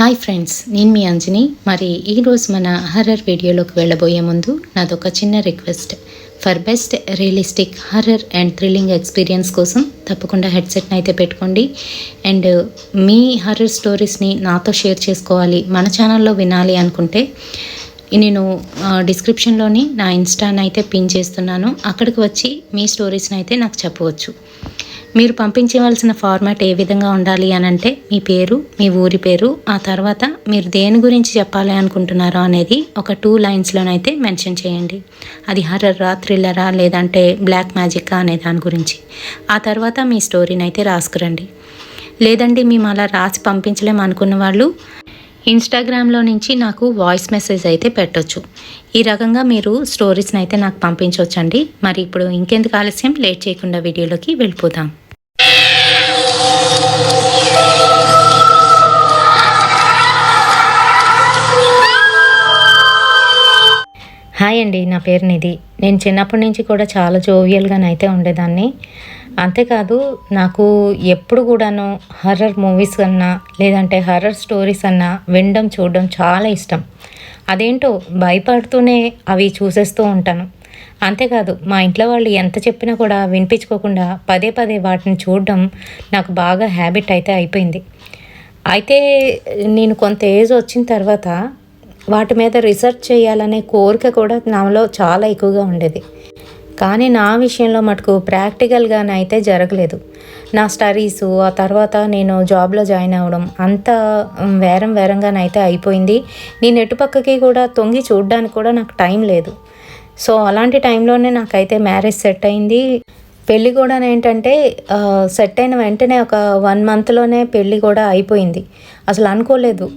Hi friends, నేను మీ అంజని. మరి ఈరోజు మన హర్రర్ వీడియోలోకి వెళ్ళబోయే ముందు నాదొక చిన్న request. For best realistic horror and thrilling experience కోసం తప్పకుండా హెడ్సెట్ని అయితే పెట్టుకోండి. అండ్ మీ హర్రర్ స్టోరీస్ని నాతో షేర్ చేసుకోవాలి, మన ఛానల్లో వినాలి అనుకుంటే నేను డిస్క్రిప్షన్లోని నా ఇన్స్టాని అయితే పిన్ చేస్తున్నాను. అక్కడికి వచ్చి మీ స్టోరీస్ని అయితే నాకు చెప్పవచ్చు. మీరు పంపించవలసిన ఫార్మాట్ ఏ విధంగా ఉండాలి అని అంటే మీ పేరు, మీ ఊరి పేరు, ఆ తర్వాత మీరు దేని గురించి చెప్పాలి అనుకుంటున్నారో అనేది ఒక 2 లైన్స్లోనైతే మెన్షన్ చేయండి. అది హర్రరా, థ్రిల్లరా, లేదంటే బ్లాక్ మ్యాజికా అనే దాని గురించి. ఆ తర్వాత మీ స్టోరీని అయితే రాసుకురండి. లేదండి మేము అలా రాసి పంపించలేము అనుకున్న వాళ్ళు ఇన్స్టాగ్రామ్లో నుంచి నాకు వాయిస్ మెసేజ్ అయితే పెట్టొచ్చు. ఈ రకంగా మీరు స్టోరీస్ని అయితే నాకు పంపించవచ్చండి. మరి ఇప్పుడు ఇంకెందుకు ఆలస్యం, లేట్ చేయకుండా వీడియోలోకి వెళ్ళిపోదాం. హాయ్ అండి, నా పేరు నిధి. నేను చిన్నప్పటి నుంచి కూడా చాలా జోవియల్గానైతే ఉండేదాన్ని. అంతేకాదు, నాకు ఎప్పుడు కూడాను హర్రర్ మూవీస్ అన్నా లేదంటే హర్రర్ స్టోరీస్ అన్నా వినడం, చూడడం చాలా ఇష్టం. అదేంటో భయపడుతూనే అవి చూసేస్తూ ఉంటాను. అంతేకాదు, మా ఇంట్లో వాళ్ళు ఎంత చెప్పినా కూడా వినిపించుకోకుండా పదే పదే వాటిని చూడడం నాకు బాగా హ్యాబిట్ అయితే అయిపోయింది. అయితే నేను కొంత ఏజ్ వచ్చిన తర్వాత వాటి మీద రీసెర్చ్ చేయాలనే కోరిక కూడా నాలో చాలా ఎక్కువగా ఉండేది. కానీ నా విషయంలో మటుకు ప్రాక్టికల్గానైతే జరగలేదు. నా స్టడీసు, ఆ తర్వాత నేను జాబ్లో జాయిన్ అవ్వడం అంతా వేరంగానైతే అయిపోయింది. నేను ఎటుపక్కకి కూడా తొంగి చూడడానికి కూడా నాకు టైం లేదు. సో అలాంటి టైంలోనే నాకైతే మ్యారేజ్ సెట్ అయింది. పెళ్ళి కూడా ఏంటంటే సెట్ అయిన వెంటనే ఒక 1 మంత్లోనే పెళ్ళి కూడా అయిపోయింది. అసలు అనుకోలేదు.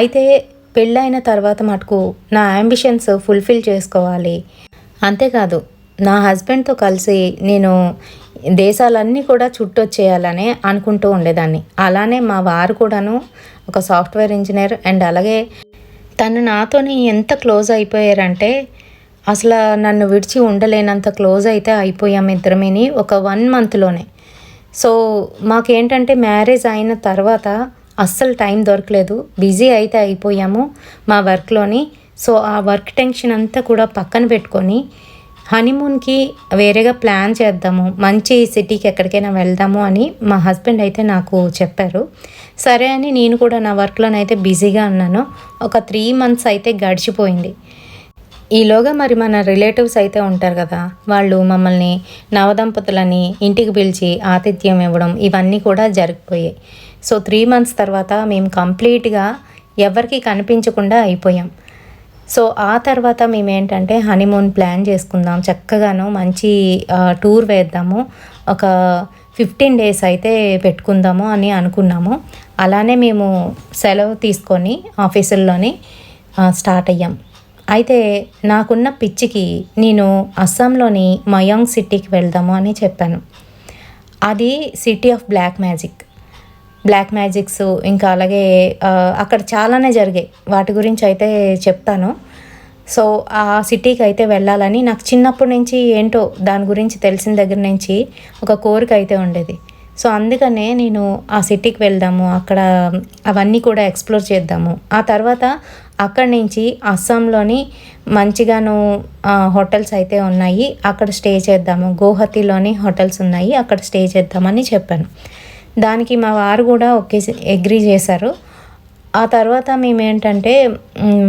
అయితే పెళ్ళైన తర్వాత మటుకు నా యాంబిషన్స్ ఫుల్ఫిల్ చేసుకోవాలి, అంతేకాదు నా హస్బెండ్తో కలిసి నేను దేశాలన్నీ కూడా చుట్టొచ్చేయాలని అనుకుంటూ ఉండేదాన్ని. అలానే మా వారు కూడాను ఒక సాఫ్ట్వేర్ ఇంజనీర్. అండ్ అలాగే తను నాతోని ఎంత క్లోజ్ అయిపోయారంటే అసలు నన్ను విడిచి ఉండలేనంత క్లోజ్ అయితే అయిపోయాము ఇద్దరమేని ఒక 1 మంత్లోనే. సో మాకేంటంటే మ్యారేజ్ అయిన తర్వాత అస్సలు టైం దొరకలేదు. బిజీ అయితే అయిపోయాము మా వర్క్లోని. సో ఆ వర్క్ టెన్షన్ అంతా కూడా పక్కన పెట్టుకొని హనీమూన్కి వేరేగా ప్లాన్ చేద్దాము, మంచి సిటీకి ఎక్కడికైనా వెళ్దాము అని మా హస్బెండ్ అయితే నాకు చెప్పారు. సరే అని నేను కూడా నా వర్క్లోనైతే బిజీగా ఉన్నాను. ఒక 3 మంత్స్ అయితే గడిచిపోయింది. ఈలోగా మరి మన రిలేటివ్స్ అయితే ఉంటారు కదా, వాళ్ళు మమ్మల్ని నవదంపతులని ఇంటికి పిలిచి ఆతిథ్యం ఇవ్వడం ఇవన్నీ కూడా జరిగిపోయాయి. సో 3 మంత్స్ తర్వాత మేము కంప్లీట్గా ఎవరికి కనిపించకుండా అయిపోయాం. సో ఆ తర్వాత మేము ఏంటంటే హనీమూన్ ప్లాన్ చేసుకుందాం, చక్కగాను మంచి టూర్ వేద్దాము, ఒక 15 డేస్ అయితే పెట్టుకుందాము అని అనుకున్నాము. అలానే మేము సెలవు తీసుకొని ఆఫీసుల్లోని స్టార్ట్ అయ్యాం. అయితే నాకున్న పిచ్చికి నేను అస్సాంలోని మయాంగ్ సిటీకి వెళ్దాము అని చెప్పాను. అది సిటీ ఆఫ్ బ్లాక్ మ్యాజిక్స్ ఇంకా అలాగే అక్కడ చాలానే జరిగాయి. వాటి గురించి అయితే చెప్తాను. సో ఆ సిటీకి అయితే వెళ్ళాలని నాకు చిన్నప్పటి నుంచి ఏంటో దాని గురించి తెలిసిన దగ్గర నుంచి ఒక కోరిక అయితే ఉండేది. సో అందుకనే నేను ఆ సిటీకి వెళ్దాము, అక్కడ అవన్నీ కూడా ఎక్స్ప్లోర్ చేద్దాము. ఆ తర్వాత అక్కడి నుంచి అస్సాంలోని మంచిగాను హోటల్స్ అయితే ఉన్నాయి, అక్కడ స్టే చేద్దాము. గౌహతిలోని హోటల్స్ ఉన్నాయి, అక్కడ స్టే చేద్దామని చెప్పాను. దానికి మా వారు కూడా అగ్రీ చేశారు. ఆ తర్వాత మేమేంటంటే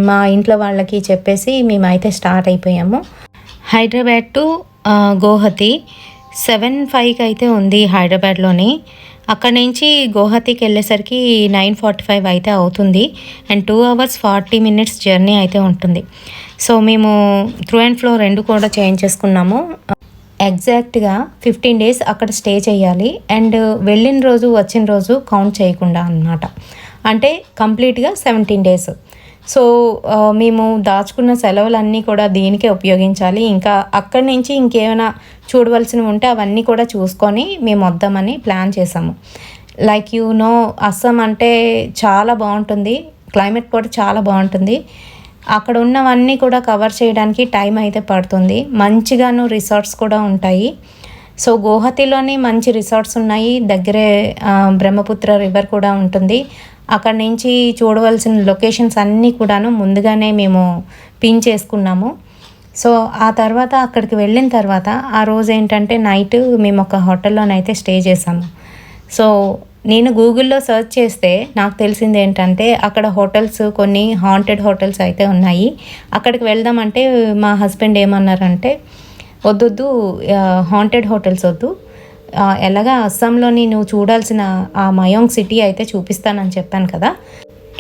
మా ఇంట్లో వాళ్ళకి చెప్పేసి మేమైతే స్టార్ట్ అయిపోయాము. హైదరాబాద్ టు గౌహతి 7:05కి అయితే ఉంది హైదరాబాద్లోని. అక్కడి నుంచి గౌహతికి వెళ్ళేసరికి 9:45 అయితే అవుతుంది. అండ్ 2 hours 40 minutes జర్నీ అయితే ఉంటుంది. సో మేము త్రూ అండ్ ఫ్లో 2 కూడా చేంజ్ చేసుకున్నాము. ఎగ్జాక్ట్గా 15 days అక్కడ స్టే చేయాలి. అండ్ వెళ్ళిన రోజు వచ్చిన రోజు కౌంట్ చేయకుండా అన్నమాట. అంటే కంప్లీట్గా 17 days. సో మేము దాచుకున్న సెలవులన్నీ కూడా దీనికే ఉపయోగించాలి. ఇంకా అక్కడి నుంచి ఇంకేమైనా చూడవలసినవి ఉంటే అవన్నీ కూడా చూసుకొని మేము వద్దామని ప్లాన్ చేసాము. లైక్ అస్సాం అంటే చాలా బాగుంటుంది, క్లైమేట్ కూడా చాలా బాగుంటుంది. అక్కడ ఉన్నవన్నీ కూడా కవర్ చేయడానికి టైం అయితే పడుతుంది. మంచిగాను రిసార్ట్స్ కూడా ఉంటాయి. సో గోహతిలోని మంచి రిసార్ట్స్ ఉన్నాయి, దగ్గరే బ్రహ్మపుత్ర రివర్ కూడా ఉంటుంది. అక్కడ నుంచి చూడవలసిన లొకేషన్స్ అన్నీ కూడాను ముందుగానే మేము పిన్ చేసుకున్నాము. సో ఆ తర్వాత అక్కడికి వెళ్ళిన తర్వాత ఆ రోజు ఏంటంటే నైట్ మేము ఒక హోటల్లోనైతే స్టే చేసాము. సో నేను గూగుల్లో సెర్చ్ చేస్తే నాకు తెలిసింది ఏంటంటే అక్కడ హోటల్స్ కొన్ని హాంటెడ్ హోటల్స్ అయితే ఉన్నాయి. అక్కడికి వెళ్దామంటే మా హస్బెండ్ ఏమన్నారంటే వద్దొద్దు, హాంటెడ్ హోటల్స్ వద్దు, ఎలాగా అస్సాంలోని నువ్వు చూడాల్సిన ఆ మయోంగ్ సిటీ అయితే చూపిస్తానని చెప్పాను కదా,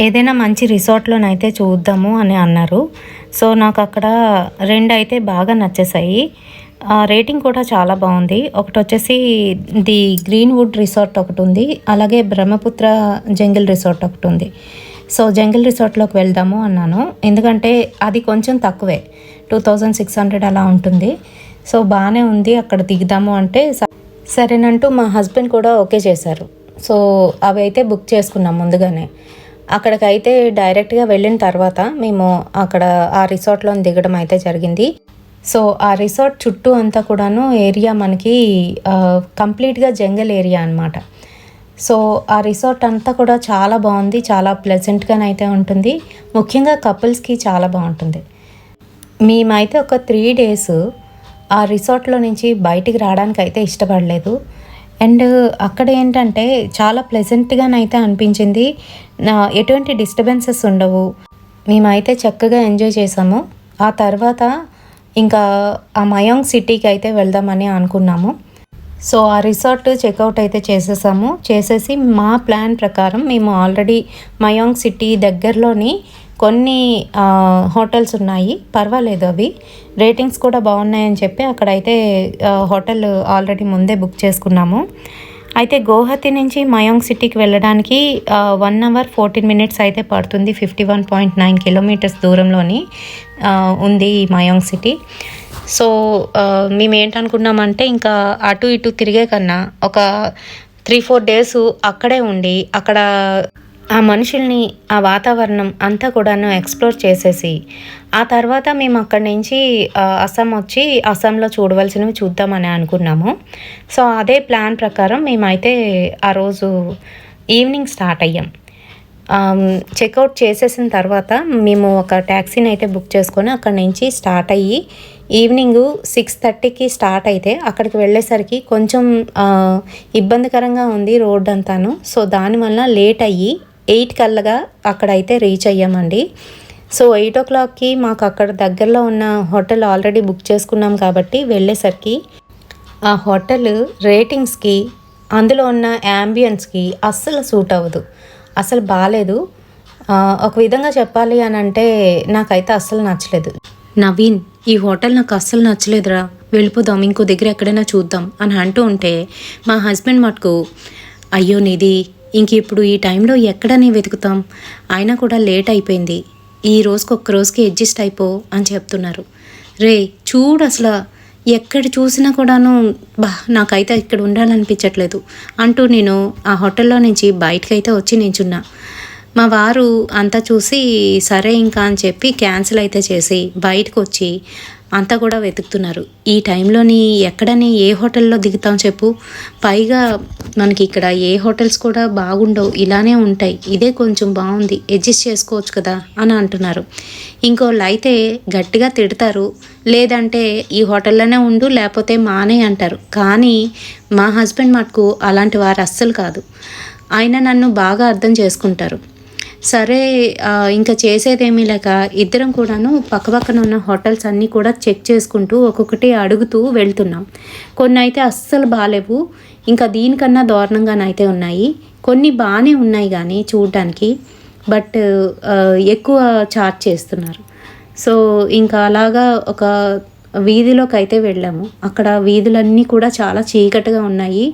ఏదైనా మంచి రిసార్ట్లోనైతే చూద్దాము అని అన్నారు. సో నాకు అక్కడ 2 అయితే బాగా నచ్చేసాయి. రేటింగ్ కూడా చాలా బాగుంది. ఒకటి వచ్చేసి ది గ్రీన్వుడ్ రిసార్ట్ ఒకటి ఉంది, అలాగే బ్రహ్మపుత్ర జంగిల్ రిసార్ట్ ఒకటి ఉంది. సో జంగిల్ రిసార్ట్లోకి వెళ్దాము అన్నాను, ఎందుకంటే అది కొంచెం తక్కువే, 2600 అలా ఉంటుంది. సో బాగానే ఉంది, అక్కడ దిగుదాము అంటే సరేనంటూ మా హస్బెండ్ కూడా ఓకే చేశారు. సో అవి అయితే బుక్ చేసుకున్నాం ముందుగానే. అక్కడికైతే డైరెక్ట్గా వెళ్ళిన తర్వాత మేము అక్కడ ఆ రిసార్ట్లో దిగడం అయితే జరిగింది. సో ఆ రిసార్ట్ చుట్టూ అంతా కూడాను ఏరియా మనకి కంప్లీట్గా జంగల్ ఏరియా అనమాట. సో ఆ రిసార్ట్ అంతా కూడా చాలా బాగుంది, చాలా ప్లెజెంట్గానైతే ఉంటుంది. ముఖ్యంగా కపుల్స్కి చాలా బాగుంటుంది. మేమైతే ఒక 3 days ఆ రిసార్ట్లో నుంచి బయటికి రావడానికి అయితే ఇష్టపడలేదు. అండ్ అక్కడ ఏంటంటే చాలా ప్లెజెంట్గానైతే అనిపించింది, ఎటువంటి డిస్టర్బెన్సెస్ ఉండవు. మేమైతే చక్కగా ఎంజాయ్ చేసాము. ఆ తర్వాత ఇంకా ఆ మయోంగ్ సిటీకి అయితే వెళ్దామని అనుకున్నాము. సో ఆ రిసార్ట్ చెక్అవుట్ అయితే చేసేసి మా ప్లాన్ ప్రకారం మేము ఆల్రెడీ మయోంగ్ సిటీ దగ్గరలోని కొన్ని హోటల్స్ ఉన్నాయి, పర్వాలేదు, అవి రేటింగ్స్ కూడా బాగున్నాయని చెప్పి అక్కడైతే హోటల్ ఆల్రెడీ ముందే బుక్ చేసుకున్నాము. అయితే గోహతి నుంచి మయోంగ్ సిటీకి వెళ్ళడానికి 1 hour 14 minutes అయితే పడుతుంది. 51.9 kilometers దూరంలోని ఉంది ఈ మయోంగ్ సిటీ. సో మేము ఏంటనుకున్నామంటే ఇంకా అటు ఇటు తిరిగే కన్నా ఒక 3-4 days అక్కడే ఉండి అక్కడ ఆ మనుషుల్ని, ఆ వాతావరణం అంతా కూడాను ఎక్స్ప్లోర్ చేసేసి ఆ తర్వాత మేము అక్కడి నుంచి అస్సాం వచ్చి అస్సాంలో చూడవలసినవి చూద్దామని అనుకున్నాము. సో అదే ప్లాన్ ప్రకారం మేమైతే ఆ రోజు ఈవినింగ్ స్టార్ట్ అయ్యాం. చెక్అవుట్ చేసేసిన తర్వాత మేము ఒక ట్యాక్సీని అయితే బుక్ చేసుకొని అక్కడి నుంచి స్టార్ట్ అయ్యి ఈవినింగ్ 6:30కి స్టార్ట్ అయితే అక్కడికి వెళ్ళేసరికి కొంచెం ఇబ్బందికరంగా ఉంది రోడ్ అంతాను. సో దానివల్ల లేట్ అయ్యి 8 కల్లా అక్కడైతే రీచ్ అయ్యామండి. సో 8 o'clockకి మాకు అక్కడ దగ్గరలో ఉన్న హోటల్ ఆల్రెడీ బుక్ చేసుకున్నాం కాబట్టి వెళ్ళేసరికి ఆ హోటల్ రేటింగ్స్కి అందులో ఉన్న యాంబియన్స్కి అస్సలు సూట్ అవ్వదు, అసలు బాగాలేదు. ఒక విధంగా చెప్పాలి అని అంటే నాకైతే అస్సలు నచ్చలేదు. నవీన్, ఈ హోటల్ నాకు అస్సలు నచ్చలేదురా, వెళ్ళిపోదాం, ఇంకో దగ్గర ఎక్కడైనా చూద్దాం అని అంటూ ఉంటే మా హస్బెండ్ మటుకు అయ్యో నిధి, ఇంక ఇప్పుడు ఈ టైంలో ఎక్కడని వెతుకుతాం, అయినా కూడా లేట్ అయిపోయింది, ఈ రోజుకి ఒక్క రోజుకి అడ్జస్ట్ అయిపో అని చెప్తున్నారు. రే చూడు, అసలు ఎక్కడ చూసినా కూడాను నాకైతే ఇక్కడ ఉండాలనిపించట్లేదు అంటూ నేను ఆ హోటల్లో నుంచి బయటకైతే వచ్చి నించున్నా. మా వారు అంతా చూసి సరే ఇంకా అని చెప్పి క్యాన్సిల్ అయితే చేసి బయటకు వచ్చి అంతా కూడా వెతుకుతున్నారు. ఈ టైంలోని ఎక్కడని ఏ హోటల్లో దిగుతాం చెప్పు, పైగా మనకి ఇక్కడ ఏ హోటల్స్ కూడా బాగుండవు, ఇలానే ఉంటాయి, ఇదే కొంచెం బాగుంది, అడ్జస్ట్ చేసుకోవచ్చు కదా అని అంటున్నారు. ఇంకోళ్ళు అయితే గట్టిగా తిడతారు, లేదంటే ఈ హోటల్లోనే ఉండు లేకపోతే మానే అంటారు. కానీ మా హస్బెండ్ మటుకు అలాంటి వారు అస్సలు కాదు, ఆయన నన్ను బాగా అర్థం చేసుకుంటారు. సరే ఇంకా చేసేదేమీ లేక ఇద్దరం కూడాను పక్కపక్కన ఉన్న హోటల్స్ అన్నీ కూడా చెక్ చేసుకుంటూ ఒక్కొక్కటి అడుగుతూ వెళ్తున్నాం. కొన్ని అయితే అస్సలు బాగాలేవు, ఇంకా దీనికన్నా దారుణంగానైతే ఉన్నాయి. కొన్ని బాగానే ఉన్నాయి కానీ చూడడానికి, బట్ ఎక్కువ ఛార్జ్ చేస్తున్నారు. సో ఇంకా అలాగా ఒక వీధిలోకి అయితే వెళ్ళాము. అక్కడ వీధులన్నీ కూడా చాలా చీకటిగా ఉన్నాయి.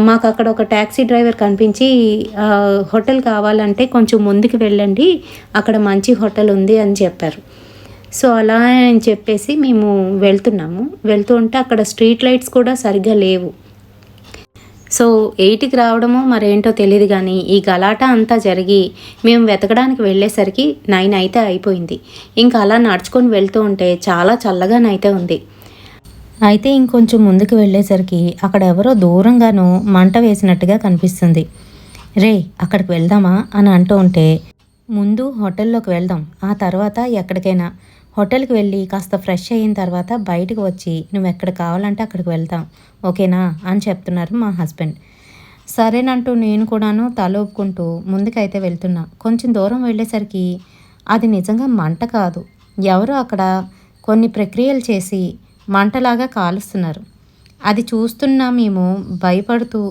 మాకు అక్కడ ఒక ట్యాక్సీ డ్రైవర్ కనిపించి హోటల్ కావాలంటే కొంచెం ముందుకు వెళ్ళండి, అక్కడ మంచి హోటల్ ఉంది అని చెప్పారు. సో అలా అని చెప్పేసి మేము వెళ్తూ ఉంటే అక్కడ స్ట్రీట్ లైట్స్ కూడా సరిగ్గా లేవు. సో 8కి రావడమో మరేంటో తెలియదు కానీ ఈ గలాటా అంతా జరిగి మేము వెతకడానికి వెళ్ళేసరికి 9 అయితే అయిపోయింది. ఇంకా అలా నడుచుకొని వెళ్తూ ఉంటే చాలా చల్లగానైతే ఉంది. అయితే ఇంకొంచెం ముందుకు వెళ్ళేసరికి అక్కడ ఎవరో దూరంగానూ మంట వేసినట్టుగా కనిపిస్తుంది. రే అక్కడికి వెళ్దామా అని అంటూ ఉంటే, ముందు హోటల్లోకి వెళ్దాం, ఆ తర్వాత ఎక్కడికైనా. హోటల్కి వెళ్ళి కాస్త ఫ్రెష్ అయిన తర్వాత బయటకు వచ్చి నువ్వు ఎక్కడ కావాలంటే అక్కడికి వెళ్తాం, ఓకేనా అని చెప్తున్నారు మా హస్బెండ్. సరేనంటూ నేను కూడాను తల ఊపుకుంటూ ముందుకైతే వెళ్తున్నా. కొంచెం దూరం వెళ్ళేసరికి అది నిజంగా మంట కాదు, ఎవరో అక్కడ కొన్ని ప్రక్రియలు చేసి మంటలాగా కాలుస్తున్నారు. అది చూస్తున్నా మేము భయపడుతూ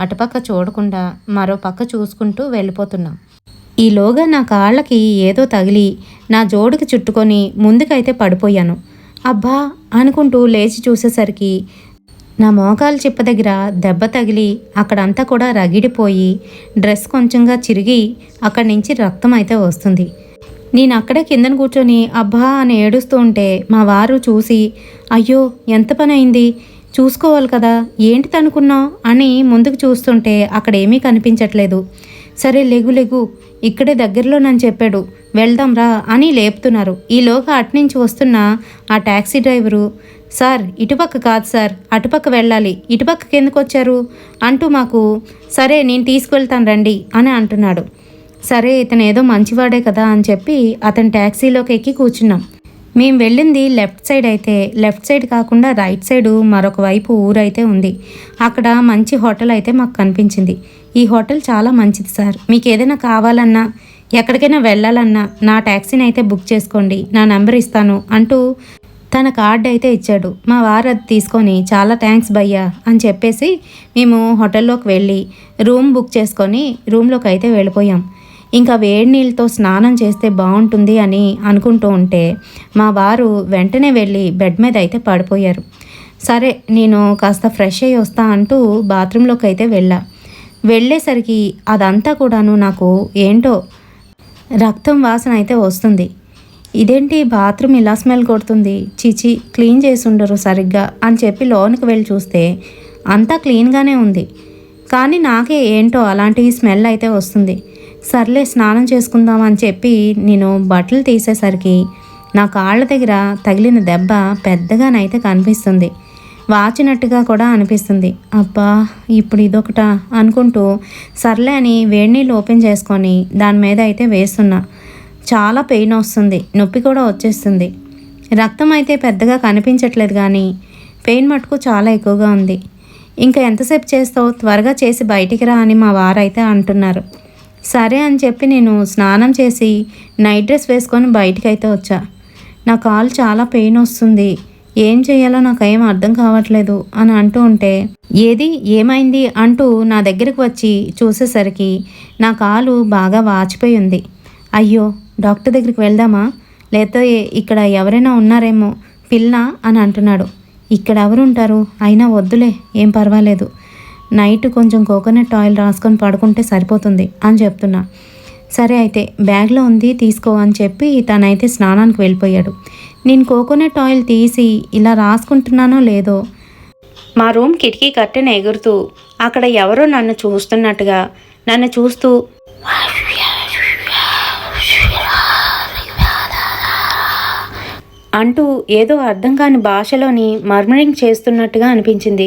అటుపక్క చూడకుండా మరో పక్క చూసుకుంటూ వెళ్ళిపోతున్నాం. ఈలోగా నా కాళ్ళకి ఏదో తగిలి నా జోడుకి చుట్టుకొని ముందుకైతే పడిపోయాను. అబ్బా అనుకుంటూ లేచి చూసేసరికి నా మోకాలు చిప్ప దగ్గర దెబ్బ తగిలి అక్కడంతా కూడా రగిడిపోయి డ్రెస్ కొంచెంగా చిరిగి అక్కడి నుంచి రక్తం అయితే వస్తుంది. నేను అక్కడే కిందన కూర్చొని అబ్బా అని ఏడుస్తూ ఉంటే మా వారు చూసి, అయ్యో ఎంత పని అయింది, చూసుకోవాలి కదా, ఏంటి తనుకున్నావు అని ముందుకు చూస్తుంటే అక్కడ ఏమీ కనిపించట్లేదు. సరే లెగు లెగు, ఇక్కడే దగ్గరలో నన్ను చెప్పాడు, వెళ్దాం రా అని లేపుతున్నారు. ఈలోగా అటునుంచి వస్తున్న ఆ ట్యాక్సీ డ్రైవరు, సార్ ఇటుపక్క కాదు సార్, అటుపక్క వెళ్ళాలి, ఇటుపక్కకి ఎందుకు వచ్చారు అంటూ మాకు, సరే నేను తీసుకువెళ్తాను రండి అని అంటున్నాడు. సరే ఇతను ఏదో మంచివాడే కదా అని చెప్పి అతని ట్యాక్సీలోకి ఎక్కి కూర్చున్నాం. మేము వెళ్ళింది లెఫ్ట్ సైడ్ అయితే, లెఫ్ట్ సైడ్ కాకుండా రైట్ సైడు మరొక వైపు ఊరైతే ఉంది. అక్కడ మంచి హోటల్ అయితే మాకు కనిపించింది. ఈ హోటల్ చాలా మంచిది సార్, మీకు ఏదైనా కావాలన్నా ఎక్కడికైనా వెళ్ళాలన్నా నా ట్యాక్సీని అయితే బుక్ చేసుకోండి, నా నెంబర్ ఇస్తాను అంటూ తన కార్డు అయితే ఇచ్చాడు. మా వారు అది తీసుకొని చాలా థ్యాంక్స్ భయ్యా అని చెప్పేసి మేము హోటల్లోకి వెళ్ళి రూమ్ బుక్ చేసుకొని రూమ్లోకి అయితే వెళ్ళిపోయాం. ఇంకా వేడి నీళ్ళతో స్నానం చేస్తే బాగుంటుంది అని అనుకుంటూ ఉంటే మా వారు వెంటనే వెళ్ళి బెడ్ మీద అయితే పడిపోయారు. సరే నేను కాస్త ఫ్రెష్ అయ్యి వస్తా అంటూ బాత్రూంలోకి అయితే వెళ్ళేసరికి అదంతా కూడాను నాకు ఏంటో రక్తం వాసన అయితే వస్తుంది. ఇదేంటి బాత్రూమ్ ఇలా స్మెల్ కొడుతుంది, చీచి క్లీన్ చేసి ఉండరు సరిగ్గా అని చెప్పి లోనికి వెళ్ళి చూస్తే అంతా క్లీన్గానే ఉంది. కానీ నాకే ఏంటో అలాంటి స్మెల్ అయితే వస్తుంది. సర్లే స్నానం చేసుకుందాం అని చెప్పి నేను బట్టలు తీసేసరికి నా కాళ్ళ దగ్గర తగిలిన దెబ్బ పెద్దగానైతే కనిపిస్తుంది, వాచినట్టుగా కూడా అనిపిస్తుంది. అబ్బా ఇప్పుడు ఇదొకట అనుకుంటూ సర్లే అని వేడి నీళ్ళు ఓపెన్ చేసుకొని దాని మీద అయితే వేస్తున్నా. చాలా పెయిన్ వస్తుంది, నొప్పి కూడా వచ్చేస్తుంది. రక్తం అయితే పెద్దగా కనిపించట్లేదు కానీ పెయిన్ మటుకు చాలా ఎక్కువగా ఉంది. ఇంకా ఎంతసేపు చేస్తావు, త్వరగా చేసి బయటికి రా అని మా వారైతే అంటున్నారు. సరే అని చెప్పి నేను స్నానం చేసి నైట్ డ్రెస్ వేసుకొని బయటికైతే వచ్చా. నా కాలు చాలా పెయిన్ వస్తుంది, ఏం చేయాలో నాకు ఏం అర్థం కావట్లేదు అని అంటూ ఉంటే, ఏది ఏమైంది అంటూ నా దగ్గరికి వచ్చి చూసేసరికి నా కాలు బాగా వాచిపోయి ఉంది. అయ్యో డాక్టర్ దగ్గరికి వెళ్దామా, లేకపోతే ఇక్కడ ఎవరైనా ఉన్నారేమో పిల్ల అని అంటున్నాడు. ఇక్కడ ఎవరు ఉంటారు, అయినా వద్దులే ఏం పర్వాలేదు, నైట్ కొంచెం కోకోనట్ ఆయిల్ రాసుకొని పడుకుంటే సరిపోతుంది అని చెప్తున్నా. సరే అయితే బ్యాగ్లో ఉంది తీసుకో అని చెప్పి తనైతే స్నానానికి వెళ్ళిపోయాడు. నేను కోకోనట్ ఆయిల్ తీసి ఇలా రాసుకుంటున్నానో లేదో మా రూమ్ కిటికీ కట్టెన ఎగురుతూ అక్కడ ఎవరో నన్ను చూస్తున్నట్టుగా నన్ను చూస్తూ అంటూ ఏదో అర్థం కాని భాషలోని మర్మరింగ్ చేస్తున్నట్టుగా అనిపించింది.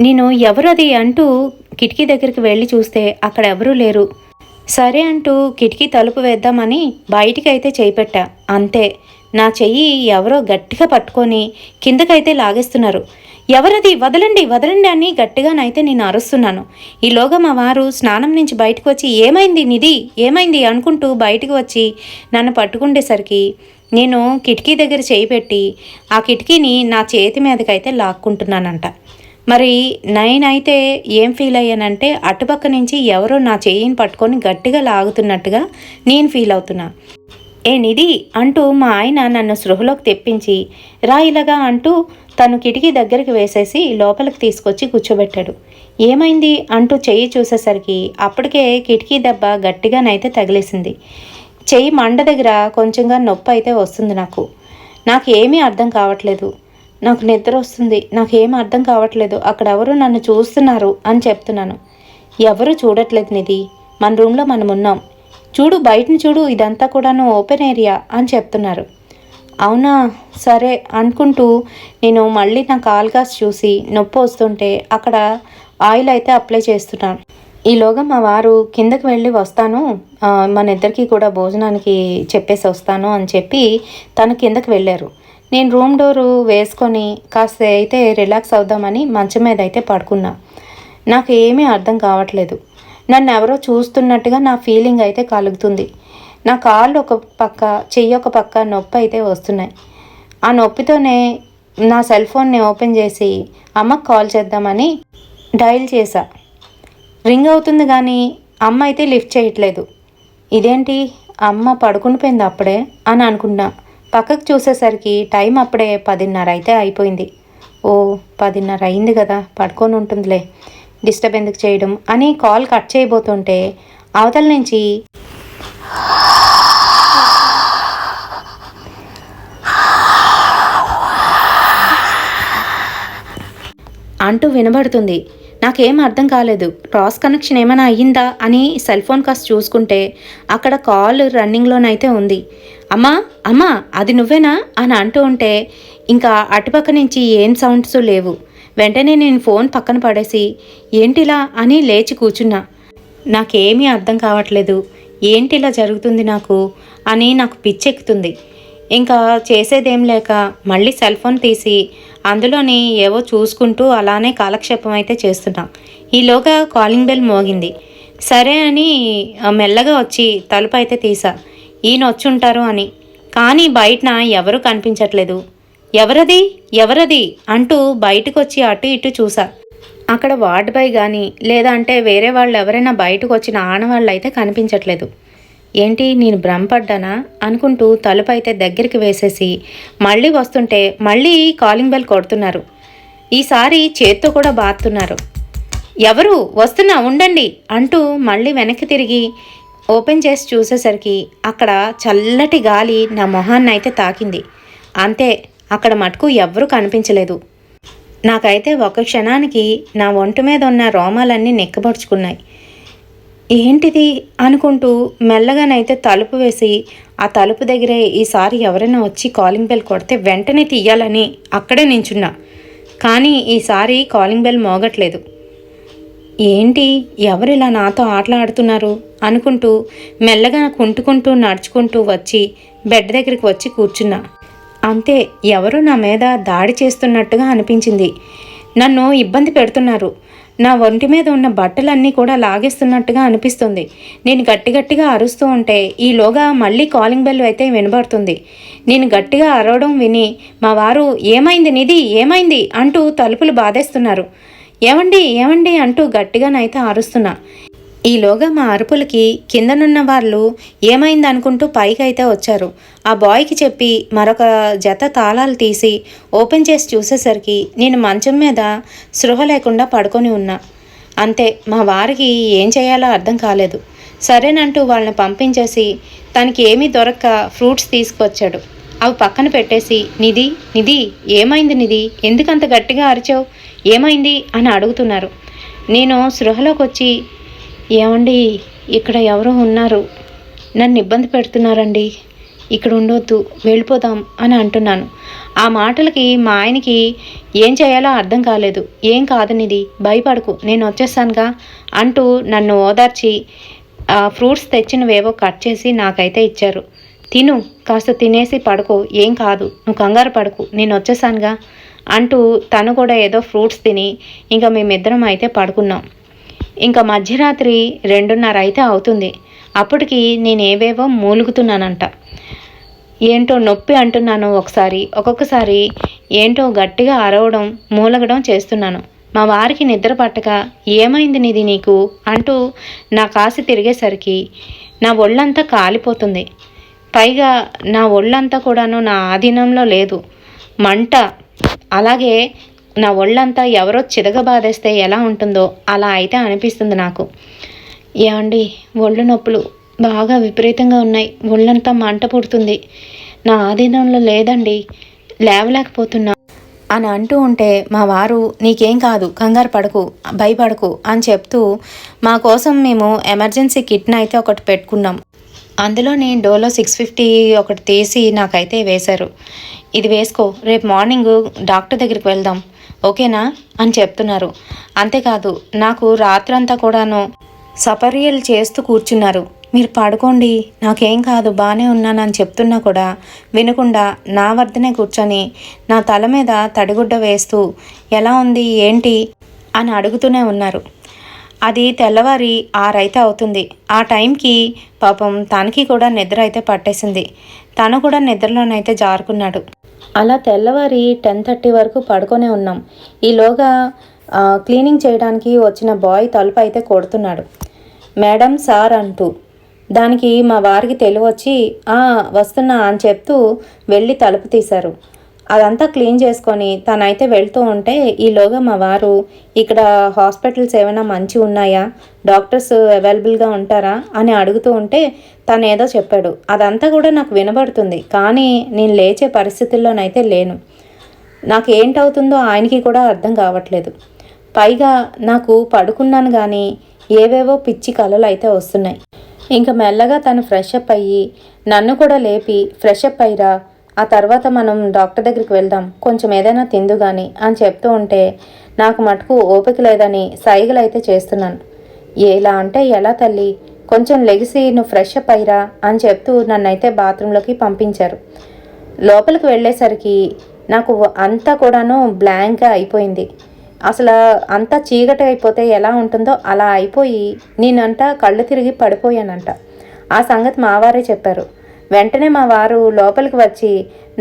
నేను ఎవరది అంటూ కిటికీ దగ్గరికి వెళ్ళి చూస్తే అక్కడ ఎవరూ లేరు. సరే అంటూ కిటికీ తలుపు వేద్దామని బయటికైతే చేయి పెట్టా. అంతే, నా చెయ్యి ఎవరో గట్టిగా పట్టుకొని కిందకైతే లాగేస్తున్నారు. ఎవరది, వదలండి వదలండి అని గట్టిగానైతే నేను అరుస్తున్నాను. ఈలోగా మా వారు స్నానం నుంచి బయటకు వచ్చి ఏమైంది నిధి ఏమైంది అనుకుంటూ బయటకు వచ్చి నన్ను పట్టుకుండేసరికి నేను కిటికీ దగ్గర చేయి పెట్టి ఆ కిటికీని నా చేతి మీదకైతే లాక్కుంటున్నానంట. మరి నేనైతే ఏం ఫీల్ అయ్యానంటే అటుపక్క నుంచి ఎవరో నా చేయిని పట్టుకొని గట్టిగా లాగుతున్నట్టుగా నేను ఫీల్ అవుతున్నా. ఏ నిధి అంటూ మా ఆయన నన్ను స్పృహలోకి తెప్పించి రా ఇలాగా అంటూ తను కిటికీ దగ్గరికి వేసేసి లోపలికి తీసుకొచ్చి కూర్చోబెట్టాడు. ఏమైంది అంటూ చెయ్యి చూసేసరికి అప్పటికే కిటికీ దెబ్బ గట్టిగానైతే తగిలేసింది. చెయ్యి మండ దగ్గర కొంచెంగా నొప్పి అయితే వస్తుంది. నాకు ఏమీ అర్థం కావట్లేదు, నాకు నిద్ర వస్తుంది, నాకేం అర్థం కావట్లేదు, అక్కడ ఎవరు నన్ను చూస్తున్నారు అని చెప్తున్నాను. ఎవరు చూడట్లేదు నిధి, మన రూమ్లో మనం ఉన్నాం, చూడు బయటని చూడు, ఇదంతా కూడాను ఓపెన్ ఏరియా అని చెప్తున్నారు. అవునా, సరే అనుకుంటూ నేను మళ్ళీ నా కాల్ కాసి చూసి నొప్పి వస్తుంటే అక్కడ ఆయిల్ అయితే అప్లై చేస్తున్నాను. ఈలోగా మా వారు కిందకి వెళ్ళి వస్తాను, మన ఇద్దరికి కూడా భోజనానికి చెప్పేసి వస్తాను అని చెప్పి తను కిందకి వెళ్ళారు. నేను రూమ్ డోరు వేసుకొని కాస్త అయితే రిలాక్స్ అవుదామని మంచం మీద అయితే పడుకున్నా. నాకు ఏమీ అర్థం కావట్లేదు. నన్ను ఎవరో చూస్తున్నట్టుగా నా ఫీలింగ్ అయితే కలుగుతుంది. నా కాళ్ళు ఒక పక్క, చెయ్యి ఒక పక్క నొప్పి అయితే వస్తున్నాయి. ఆ నొప్పితోనే నా సెల్ ఫోన్ని ఓపెన్ చేసి అమ్మకు కాల్ చేద్దామని డయల్ చేశా. రింగ్ అవుతుంది కానీ అమ్మ అయితే లిఫ్ట్ చేయట్లేదు. ఇదేంటి, అమ్మ పడుకుని పోయింది అప్పుడే అని అనుకున్నా. పక్కకు చూసేసరికి టైం అప్పుడే 10:30 అయితే అయిపోయింది. ఓ 10:30 అయింది కదా, పడుకొని ఉంటుందిలే, డిస్టర్బ్ ఎందుకు చేయడం అని కాల్ కట్ చేయబోతుంటే అవతల నుంచి అంటూ వినబడుతుంది. నాకేం అర్థం కాలేదు. క్రాస్ కనెక్షన్ ఏమైనా అయ్యిందా అని సెల్ ఫోన్ కాస్త చూసుకుంటే అక్కడ కాల్ రన్నింగ్లోనైతే ఉంది. అమ్మా అమ్మా అది నువ్వేనా అని అంటూ ఉంటే ఇంకా అటుపక్క నుంచి ఏం సౌండ్స్ లేవు. వెంటనే నేను ఫోన్ పక్కన పడేసి ఏంటిలా అని లేచి కూర్చున్నా. నాకేమీ అర్థం కావట్లేదు, ఏంటిలా జరుగుతుంది నాకు అని నాకు పిచ్చెక్కుతుంది. ఇంకా చేసేదేం లేక మళ్ళీ సెల్ ఫోన్ తీసి అందులోని ఏవో చూసుకుంటూ అలానే కాలక్షేపం అయితే చేస్తున్నా. ఈలోగా కాలింగ్ బెల్ మోగింది. సరే అని మెల్లగా వచ్చి తలుపు అయితే తీసా, ఈయన వచ్చుంటారు అని. కానీ బయటన ఎవరూ కనిపించట్లేదు. ఎవరది ఎవరది అంటూ బయటకు వచ్చి అటు ఇటు చూసా. అక్కడ వార్డ్ బాయ్ కానీ లేదంటే వేరే వాళ్ళు ఎవరైనా బయటకు వచ్చిన ఆనవాళ్ళు అయితే కనిపించట్లేదు. ఏంటి, నేను భ్రమపడ్డానా అనుకుంటూ తలుపు అయితే దగ్గరికి వేసేసి మళ్ళీ వస్తుంటే మళ్ళీ కాలింగ్ బెల్ కొడుతున్నారు. ఈసారి చేత్తో కూడా బాతున్నారు. ఎవరు, వస్తున్నా ఉండండి అంటూ మళ్ళీ వెనక్కి తిరిగి ఓపెన్ చేసి చూసేసరికి అక్కడ చల్లటి గాలి నా మొహాన్ని అయితే తాకింది. అంతే, అక్కడ మటుకు ఎవ్వరూ కనిపించలేదు. నాకైతే ఒక క్షణానికి నా ఒంటి మీద ఉన్న రోమాలన్నీ నిక్కబొడుచుకున్నాయి. ఏంటిది అనుకుంటూ మెల్లగానైతే తలుపు వేసి ఆ తలుపు దగ్గరే ఈసారి ఎవరైనా వచ్చి కాలింగ్ బెల్ కొడితే వెంటనే తీయాలని అక్కడే నించున్నా. కానీ ఈసారి కాలింగ్ బెల్ మోగట్లేదు. ఏంటి, ఎవరు ఇలా నాతో ఆటలాడుతున్నారు అనుకుంటూ మెల్లగా కుంటుకుంటూ నడుచుకుంటూ వచ్చి బెడ్ దగ్గరికి వచ్చి కూర్చున్నా. అంతే, ఎవరో నా మీద దాడి చేస్తున్నట్టుగా అనిపించింది. నన్ను ఇబ్బంది పెడుతున్నారు. నా ఒంటి మీద ఉన్న బట్టలన్నీ కూడా లాగేస్తున్నట్టుగా అనిపిస్తుంది. నేను గట్టిగా అరుస్తూ ఉంటే ఈలోగా మళ్ళీ కాలింగ్ బెల్ అయితే వినబడుతుంది. నేను గట్టిగా అరవడం విని మా వారు ఏమైంది నిధి, ఏమైంది అంటూ తలుపులు బాధేస్తున్నారు. ఏమండి ఏమండి అంటూ గట్టిగానైతే అరుస్తున్నా. ఈలోగా మా అరుపులకి కిందనున్న వాళ్ళు ఏమైంది అనుకుంటూ పైకి అయితే వచ్చారు. ఆ బాయ్కి చెప్పి మరొక జత తాళాలు తీసి ఓపెన్ చేసి చూసేసరికి నేను మంచం మీద స్పృహ లేకుండా పడుకొని ఉన్నా. అంతే, మా వారికి ఏం చేయాలో అర్థం కాలేదు. సరేనంటూ వాళ్ళని పంపించేసి తనకి ఏమీ దొరక్క ఫ్రూట్స్ తీసుకొచ్చాడు. అవి పక్కన పెట్టేసి నిధి నిధి ఏమైంది నిధి, ఎందుకంత గట్టిగా అరిచావు, ఏమైంది అని అడుగుతున్నారు. నేను స్పృహలోకి వచ్చి ఏమండి, ఇక్కడ ఎవరో ఉన్నారు, నన్ను ఇబ్బంది పెడుతున్నారండి, ఇక్కడ ఉండొద్దు, వెళ్ళిపోదాం అని అంటున్నాను. ఆ మాటలకి మా ఆయనకి ఏం చేయాలో అర్థం కాలేదు. ఏం కాదనిది, భయపడకు, నేను వచ్చేస్తానుగా అంటూ నన్ను ఓదార్చి ఫ్రూట్స్ తెచ్చినవేవో కట్ చేసి నాకైతే ఇచ్చారు. తిను, కాస్త తినేసి పడుకో, ఏం కాదు, నువ్వు కంగారు పడకు, నేను వచ్చేసానుగా అంటూ తను కూడా ఏదో ఫ్రూట్స్ తిని ఇంకా మేమిద్దరం అయితే పడుకున్నాం. ఇంకా మధ్యరాత్రి 2:30 అయితే అవుతుంది. అప్పటికి నేను ఏవేవో మూలుగుతున్నానంట. ఏంటో నొప్పి అంటున్నాను ఒకసారి, ఒక్కొక్కసారి ఏంటో గట్టిగా అరవడం మూలగడం చేస్తున్నాను. మా వారికి నిద్ర పట్టక ఏమైంది నిధి నీకు అంటూ నా కాసి తిరిగేసరికి నా ఒళ్ళంతా కాలిపోతుంది. పైగా నా ఒళ్ళంతా కూడాను నా ఆధీనంలో లేదు, మంట. అలాగే నా ఒళ్ళంతా ఎవరో చితకబాదేస్తే ఎలా ఉంటుందో అలా అయితే అనిపిస్తుంది నాకు. ఏమండి, ఒళ్ళు నొప్పులు బాగా విపరీతంగా ఉన్నాయి, ఒళ్ళంతా మంట పుడుతుంది, నా ఆధీనంలో లేదండి, లేవలేకపోతున్నా అని అంటూ ఉంటే మా వారు నీకేం కాదు, కంగారు పడకు, భయపడకు అని చెప్తూ మా కోసం మేము ఎమర్జెన్సీ కిట్ని అయితే ఒకటి పెట్టుకున్నాం. అందులోని డోలో 650 ఒకటి తీసి నాకైతే వేశారు. ఇది వేసుకో, రేపు మార్నింగ్ డాక్టర్ దగ్గరికి వెళ్దాం, ఓకేనా అని చెప్తున్నారు. అంతేకాదు నాకు రాత్రంతా కూడాను సపర్యలు చేస్తూ కూర్చున్నారు. మీరు పడుకోండి, నాకేం కాదు, బాగానే ఉన్నానని చెప్తున్నా కూడా వినకుండా నా వద్దనే కూర్చొని నా తల మీద తడిగుడ్డ వేస్తూ ఎలా ఉంది ఏంటి అని అడుగుతూనే ఉన్నారు. అది తెల్లవారి 6 అయితే అవుతుంది. ఆ టైంకి పాపం తనకి కూడా నిద్ర అయితే పట్టేసింది. తను కూడా నిద్రలోనైతే జారుకున్నాడు. అలా తెల్లవారి 10:30 వరకు పడుకొనే ఉన్నాం. ఈలోగా క్లీనింగ్ చేయడానికి వచ్చిన బాయ్ తలుపు అయితే కొడుతున్నాడు, మేడం సార్ అంటూ. దానికి మా వారికి తెలివొచ్చి వస్తున్నా అని చెప్తూ వెళ్ళి తలుపు తీశారు. అదంతా క్లీన్ చేసుకొని తనైతే వెళ్తూ ఉంటే ఈలోగా మా వారు ఇక్కడ హాస్పిటల్స్ ఏమైనా మంచి ఉన్నాయా, డాక్టర్స్ అవైలబుల్గా ఉంటారా అని అడుగుతూ ఉంటే తను ఏదో చెప్పాడు. అదంతా కూడా నాకు వినబడుతుంది, కానీ నేను లేచే పరిస్థితుల్లోనైతే లేను. నాకు ఏంటవుతుందో ఆయనకి కూడా అర్థం కావట్లేదు. పైగా నాకు పడుకున్నాను కానీ ఏవేవో పిచ్చి కలలు అయితే వస్తున్నాయి. ఇంకా మెల్లగా తను ఫ్రెష్ అప్ అయ్యి నన్ను కూడా లేపి ఫ్రెష్ అప్ అయ్యిరా, ఆ తర్వాత మనం డాక్టర్ దగ్గరికి వెళ్దాం, కొంచెం ఏదైనా తిందు కానీ అని చెప్తూ ఉంటే నాకు మటుకు ఓపిక లేదని సైగలు అయితే చేస్తున్నాను. ఎలా అంటే ఎలా తల్లి, కొంచెం లెగిసి నువ్వు ఫ్రెష్ అప్ అయ్యిరా అని చెప్తూ నన్నైతే బాత్రూంలోకి పంపించారు. లోపలికి వెళ్ళేసరికి నాకు అంతా కూడాను బ్లాంక్గా అయిపోయింది. అసలు అంతా చీకటి అయిపోతే ఎలా ఉంటుందో అలా అయిపోయి నేనంట కళ్ళు తిరిగి పడిపోయానంట. ఆ సంగతి మా వారే చెప్పారు. వెంటనే మా వారు లోపలికి వచ్చి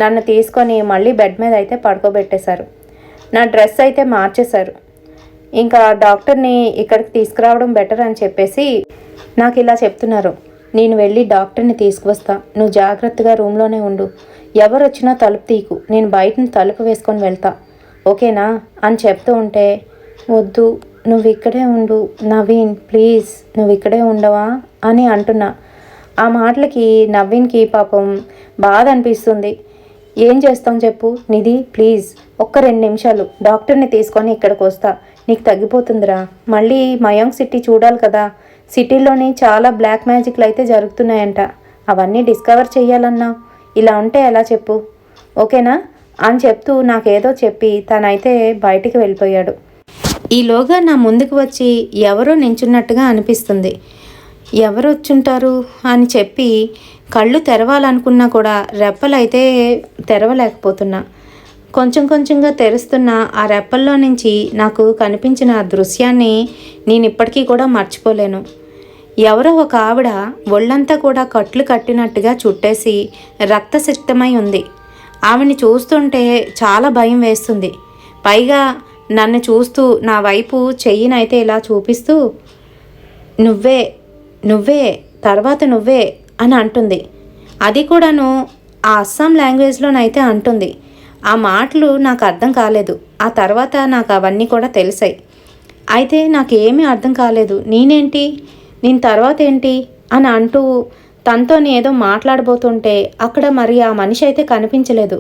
నన్ను తీసుకొని మళ్ళీ బెడ్ మీద అయితే పడుకోబెట్టేశారు. నా డ్రెస్ అయితే మార్చేశారు. ఇంకా డాక్టర్ని ఇక్కడికి తీసుకురావడం బెటర్ అని చెప్పేసి నాకు ఇలా చెప్తున్నారు, నేను వెళ్ళి డాక్టర్ని తీసుకువస్తా, నువ్వు జాగ్రత్తగా రూమ్లోనే ఉండు, ఎవరు వచ్చినా తలుపు తీకు, నేను బయటని తలుపు వేసుకొని వెళ్తా, ఓకేనా అని చెప్తూ ఉంటే వద్దు నువ్వు ఇక్కడే ఉండు నవీన్, ప్లీజ్ నువ్వు ఇక్కడే ఉండవా అని అంటున్నా. ఆ మాటలకి నవీన్కి పాపం బాధ అనిపిస్తుంది. ఏం చేస్తాం చెప్పు నిధి, ప్లీజ్ ఒక్క 2 నిమిషాలు డాక్టర్ని తీసుకొని ఇక్కడికి వస్తా, నీకు తగ్గిపోతుందిరా. మళ్ళీ మయాంక్ సిటీ చూడాలి కదా, సిటీలోని చాలా బ్లాక్ మ్యాజిక్లు అయితే జరుగుతున్నాయంట, అవన్నీ డిస్కవర్ చెయ్యాలన్నా, ఇలా ఉంటే ఎలా చెప్పు, ఓకేనా అని చెప్తూ నాకేదో చెప్పి తనైతే బయటికి వెళ్ళిపోయాడు. ఈలోగా నా ముందుకు వచ్చి ఎవరో నించున్నట్టుగా అనిపిస్తుంది. ఎవరు వచ్చుంటారు అని చెప్పి కళ్ళు తెరవాలనుకున్నా కూడా రెప్పలైతే తెరవలేకపోతున్నా. కొంచెం కొంచెంగా తెరుస్తున్న ఆ రెప్పల్లో నుంచి నాకు కనిపించిన ఆ దృశ్యాన్ని నేను ఇప్పటికీ కూడా మర్చిపోలేను. ఎవరో ఒక ఆవిడ ఒళ్ళంతా కూడా కట్లు కట్టినట్టుగా చుట్టేసి రక్తసిక్తమై ఉంది. ఆవిడ్ని చూస్తుంటే చాలా భయం వేస్తుంది. పైగా నన్ను చూస్తూ నా వైపు చెయ్యినైతే ఇలా చూపిస్తూ నువ్వే నువ్వే తర్వాత నువ్వే అని అంటుంది. అది కూడాను ఆ అస్సాం లాంగ్వేజ్లోనైతే అంటుంది. ఆ మాటలు నాకు అర్థం కాలేదు. ఆ తర్వాత నాకు అవన్నీ కూడా తెలిసాయి. అయితే నాకేమీ అర్థం కాలేదు. నేను తర్వాత ఏంటి అని అంటూ తనతో ఏదో మాట్లాడబోతుంటే అక్కడ మరి ఆ మనిషి అయితే కనిపించలేదు.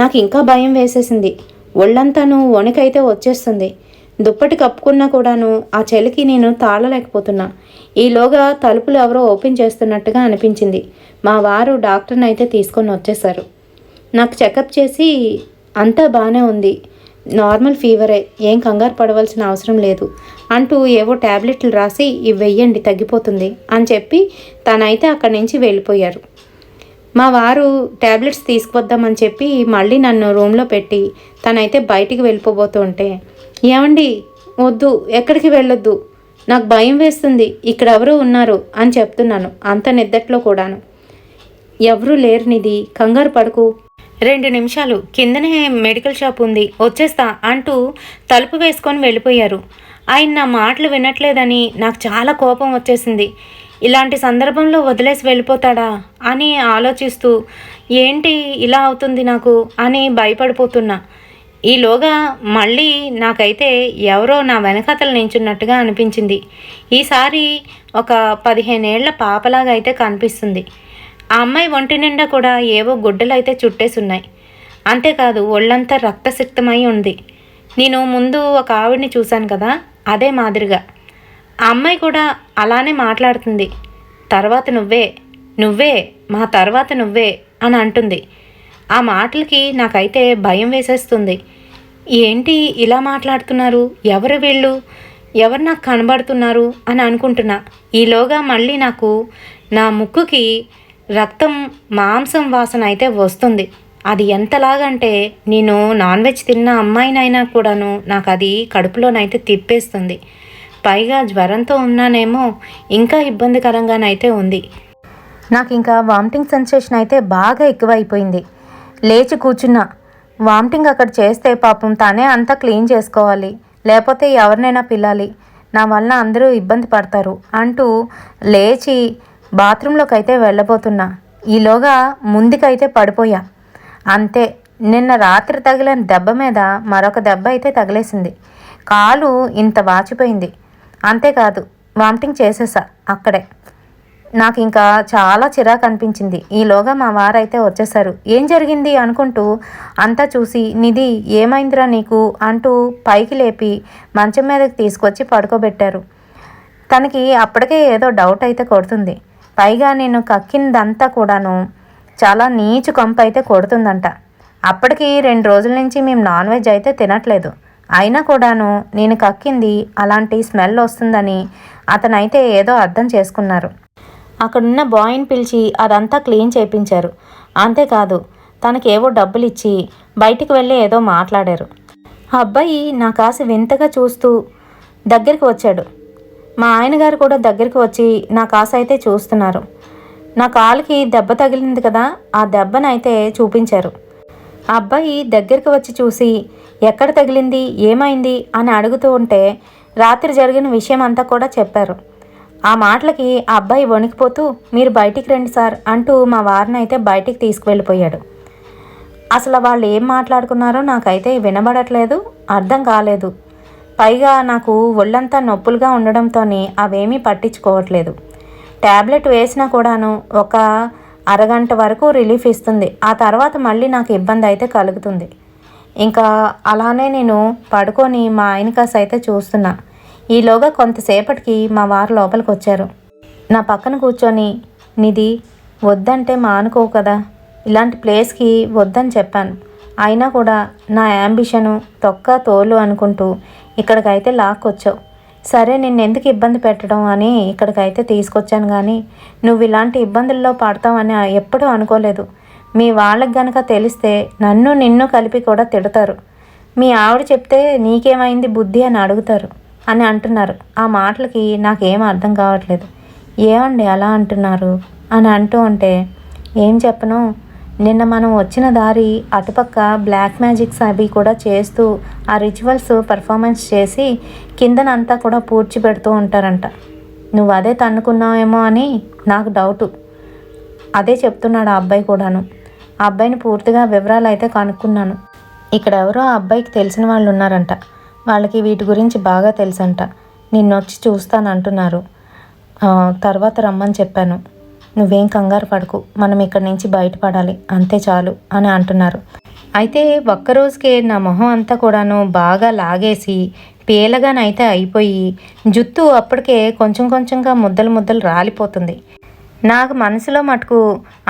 నాకు ఇంకా భయం వేసేసింది. ఒళ్ళంతాను వణికైతే వచ్చేస్తుంది. దుప్పటి కప్పుకున్నా కూడాను ఆ చలికి నేను తాళలేకపోతున్నా. ఈలోగా తలుపులు ఎవరో ఓపెన్ చేస్తున్నట్టుగా అనిపించింది. మా వారు డాక్టర్ని అయితే తీసుకొని వచ్చేశారు. నాకు చెకప్ చేసి అంతా బాగానే ఉంది, నార్మల్ ఫీవరే, ఏం కంగారు పడవలసిన అవసరం లేదు అంటూ ఏవో ట్యాబ్లెట్లు రాసి ఇవి వెయ్యండి తగ్గిపోతుంది అని చెప్పి తనైతే అక్కడి నుంచి వెళ్ళిపోయారు. మా వారు ట్యాబ్లెట్స్ తీసుకువద్దామని చెప్పి మళ్ళీ నన్ను రూమ్లో పెట్టి తనైతే బయటికి వెళ్ళిపోబోతుంటే ఏమండి వద్దు, ఎక్కడికి వెళ్ళొద్దు, నాకు భయం వేస్తుంది, ఇక్కడ ఎవరు ఉన్నారు అని చెప్తున్నాను. అంత నిద్దట్లో కూడాను. ఎవరూ లేరు నిధి, కంగారు పడుకు, 2 నిమిషాలు కిందనే మెడికల్ షాప్ ఉంది, వచ్చేస్తా అంటూ తలుపు వేసుకొని వెళ్ళిపోయారు. ఆయన నా మాటలు వినట్లేదని నాకు చాలా కోపం వచ్చేసింది. ఇలాంటి సందర్భంలో వదిలేసి వెళ్ళిపోతాడా అని ఆలోచిస్తూ ఏంటి ఇలా అవుతుంది నాకు అని భయపడిపోతున్నా. ఈలోగా మళ్ళీ నాకైతే ఎవరో నా వెనకతలు నించున్నట్టుగా అనిపించింది. ఈసారి ఒక 15 ఏళ్ల పాపలాగా అయితే కనిపిస్తుంది. ఆ అమ్మాయి ఒంటి నిండా కూడా ఏవో గుడ్డలు అయితే చుట్టేసున్నాయి. అంతేకాదు ఒళ్ళంతా రక్తసిక్తమై ఉంది. నేను ముందు ఒక ఆవిడ్ని చూశాను కదా, అదే మాదిరిగా ఆ అమ్మాయి కూడా అలానే మాట్లాడుతుంది. తర్వాత నువ్వే, మా తర్వాత నువ్వే అని అంటుంది. ఆ మాటలకి నాకైతే భయం వేసేస్తుంది. ఏంటి ఇలా మాట్లాడుతున్నారు, ఎవరు వీళ్ళు, ఎవరు నాకు కనబడుతున్నారు అని అనుకుంటున్నా. ఈలోగా మళ్ళీ నాకు నా ముక్కుకి రక్తం మాంసం వాసన అయితే వస్తుంది. అది ఎంతలాగంటే నేను నాన్ వెజ్ తిన్న అమ్మాయినైనా కూడాను నాకు అది కడుపులోనైతే తిప్పేస్తుంది. పైగా జ్వరంతో ఉన్నానేమో ఇంకా ఇబ్బందికరంగానైతే ఉంది. నాకు ఇంకా వామిటింగ్ సెన్సేషన్ అయితే బాగా ఎక్కువైపోయింది. లేచి కూర్చున్నా. వామిటింగ్ అక్కడ చేస్తే పాపం తనే అంతా క్లీన్ చేసుకోవాలి, లేకపోతే ఎవరినైనా పిల్లాలి, నా వల్ల అందరూ ఇబ్బంది పడతారు అంటూ లేచి బాత్రూంలోకి అయితే వెళ్ళబోతున్నా. ఈలోగా ముందుకైతే పడిపోయా. అంతే, నిన్న రాత్రి తగిలిన దెబ్బ మీద మరొక దెబ్బ అయితే తగిలేసింది. కాలు ఇంత వాచిపోయింది. అంతేకాదు, వామిటింగ్ చేసేసా అక్కడే. నాకు ఇంకా చాలా చిరాకు అనిపించింది. ఈలోగా మా వారైతే వచ్చేసారు. ఏం జరిగింది అనుకుంటూ అంతా చూసి, నిధి ఏమైందిరా నీకు అంటూ పైకి లేపి మంచం మీదకి తీసుకొచ్చి పడుకోబెట్టారు. తనకి అప్పటికే ఏదో డౌట్ అయితే కొడుతుంది. పైగా నేను కక్కిందంతా కూడాను చాలా నీచు కంపు అయితే కొడుతుందంట. అప్పటికి 2 రోజుల నుంచి మేము నాన్ వెజ్ అయితే తినట్లేదు. అయినా కూడాను నేను కక్కింది అలాంటి స్మెల్ వస్తుందని అతనైతే ఏదో అర్థం చేసుకున్నారు. అక్కడున్న బాయ్ని పిలిచి అదంతా క్లీన్ చేయించారు. అంతేకాదు, తనకేవో డబ్బులు ఇచ్చి బయటికి వెళ్ళి ఏదో మాట్లాడారు. ఆ అబ్బాయి నా కాసి వింతగా చూస్తూ దగ్గరికి వచ్చాడు. మా ఆయనగారు కూడా దగ్గరికి వచ్చి నా కాసు అయితే చూస్తున్నారు. నా కాలుకి దెబ్బ తగిలింది కదా, ఆ దెబ్బనైతే చూపించారు. ఆ అబ్బాయి దగ్గరికి వచ్చి చూసి ఎక్కడ తగిలింది, ఏమైంది అని అడుగుతూ ఉంటే రాత్రి జరిగిన విషయం అంతా కూడా చెప్పారు. ఆ మాటలకి ఆ అబ్బాయి వణికిపోతూ మీరు బయటికి రండి సార్ అంటూ మా వారిని అయితే బయటికి తీసుకువెళ్ళిపోయాడు. అసలు వాళ్ళు ఏం మాట్లాడుకున్నారో నాకైతే వినబడట్లేదు, అర్థం కాలేదు. పైగా నాకు ఒళ్ళంతా నొప్పులుగా ఉండడంతో అవేమీ పట్టించుకోవట్లేదు. ట్యాబ్లెట్ వేసినా కూడాను ఒక అరగంట వరకు రిలీఫ్ ఇస్తుంది. ఆ తర్వాత మళ్ళీ నాకు ఇబ్బంది అయితే కలుగుతుంది. ఇంకా అలానే నేను పడుకొని మా ఆయన కాస అయితే చూస్తున్నా. ఈలోగా కొంతసేపటికి మా వారు లోపలికి వచ్చారు. నా పక్కన కూర్చొని నిధి వద్దంటే మానుకో కదా, ఇలాంటి ప్లేస్కి వద్దని చెప్పాను, అయినా కూడా నా యాంబిషను తొక్క తోలు అనుకుంటూ ఇక్కడికైతే లాక్కొచ్చావు. సరే, నిన్నెందుకు ఇబ్బంది పెట్టడం అని ఇక్కడికైతే తీసుకొచ్చాను, కానీ నువ్వు ఇలాంటి ఇబ్బందుల్లో పడతావని ఎప్పుడూ అనుకోలేదు. మీ వాళ్ళకి గనక తెలిస్తే నన్ను నిన్ను కలిపి కూడా తిడతారు. మీ ఆవిడ చెప్తే నీకేమైంది బుద్ధి అని అడుగుతారు అని అంటున్నారు. ఆ మాటలకి నాకేం అర్థం కావట్లేదు. ఏమండి అలా అంటున్నారు అని అంటూ ఉంటే ఏం చెప్పను, నిన్న మనం వచ్చిన దారి అటుపక్క బ్లాక్ మ్యాజిక్స్ అవి కూడా చేస్తూ ఆ రిచువల్స్ పర్ఫార్మెన్స్ చేసి కిందనంతా కూడా పూడ్చిపెడుతూ ఉంటారంట. నువ్వు అదే తన్నుకున్నావేమో అని నాకు డౌటు. అదే చెప్తున్నాడు ఆ అబ్బాయి కూడాను. ఆ అబ్బాయిని పూర్తిగా వివరాలు అయితే కనుక్కున్నాను. ఇక్కడ ఎవరో ఆ అబ్బాయికి తెలిసిన వాళ్ళు ఉన్నారంట. వాళ్ళకి వీటి గురించి బాగా తెలుసంట. నిన్నొచ్చి చూస్తానంటున్నారు. తర్వాత రమ్మని చెప్పాను. నువ్వేం కంగారు పడకు, మనం ఇక్కడి నుంచి బయటపడాలి, అంతే చాలు అని అంటున్నారు. అయితే ఒక్కరోజుకే నా మొహం అంతా కూడాను బాగా లాగేసి పీలగానైతే అయిపోయి జుత్తు అప్పటికే కొంచెం కొంచెంగా ముద్దలు ముద్దలు రాలిపోతుంది. నాకు మనసులో మటుకు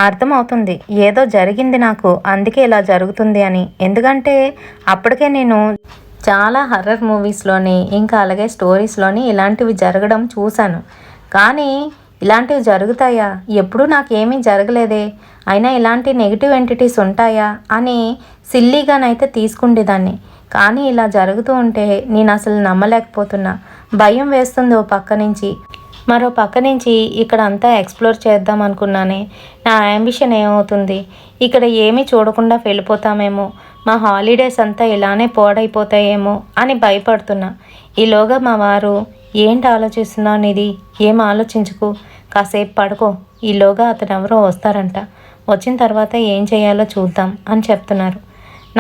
అర్థమవుతుంది ఏదో జరిగింది నాకు, అందుకే ఇలా జరుగుతుంది అని. ఎందుకంటే అప్పటికే నేను చాలా హర్రర్ మూవీస్లోని ఇంకా అలాగే స్టోరీస్లోని ఇలాంటివి జరగడం చూశాను. కానీ ఇలాంటివి జరుగుతాయా, ఎప్పుడూ నాకేమీ జరగలేదే, అయినా ఇలాంటి నెగిటివ్ ఎంటిటీస్ ఉంటాయా అని సిల్లీగానైతే తీసుకుండేదాన్ని. కానీ ఇలా జరుగుతూ ఉంటే నేను అసలు నమ్మలేకపోతున్నా. భయం వేస్తుంది ఓ పక్క నుంచి. మరో పక్క నుంచి ఇక్కడ అంతా ఎక్స్ప్లోర్ చేద్దాం అనుకున్నానే, నా యాంబిషన్ ఏమవుతుంది, ఇక్కడ ఏమీ చూడకుండా వెళ్ళిపోతామేమో, మా హాలిడేస్ అంతా ఇలానే పాడైపోతాయేమో అని భయపడుతున్నా. ఈలోగా మా వారు ఏంటి ఆలోచిస్తున్నావు నిధి, ఏం ఆలోచించుకు, కాసేపు పడుకో, ఈలోగా అతను ఎవరో వస్తారంట, వచ్చిన తర్వాత ఏం చేయాలో చూద్దాం అని చెప్తున్నారు.